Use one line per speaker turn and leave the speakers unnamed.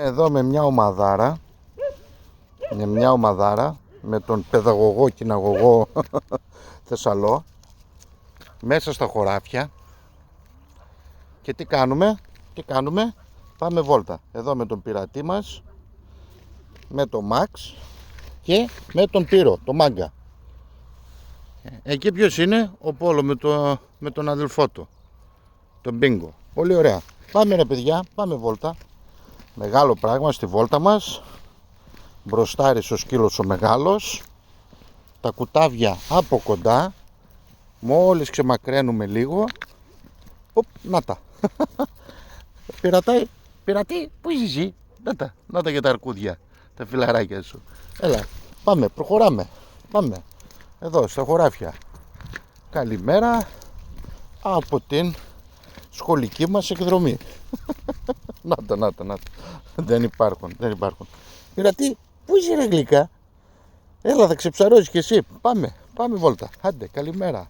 Εδώ με μια ομαδάρα, με τον παιδαγωγό κυναγωγό Θεσσαλό, μέσα στα χωράφια. Και τι κάνουμε, πάμε βόλτα εδώ με τον πειρατή μας, με τον Μαξ και με τον Πύρο, το Μάγκα. Εκεί ποιος είναι? Ο Πόλο με τον αδελφό του, τον Μπίνγκο. Πολύ ωραία. Πάμε ρε παιδιά, πάμε βόλτα. Μεγάλο πράγμα στη βόλτα μας. Μπροστάρις ο σκύλος ο μεγάλος. Τα κουτάβια από κοντά. Μόλις ξεμακραίνουμε λίγο. Να τα. Πειρατή, πού είσαι εσύ? Να τα για τα αρκούδια, τα φιλαράκια σου. Έλα, πάμε, προχωράμε. Πάμε, εδώ στα χωράφια. Καλημέρα από την σχολική μας εκδρομή. Να τα. Δεν υπάρχουν. Πειρατή, πού είσαι ρε γλυκά? Έλα, θα ξεψαρώσεις κι εσύ. Πάμε βόλτα. Άντε, καλημέρα.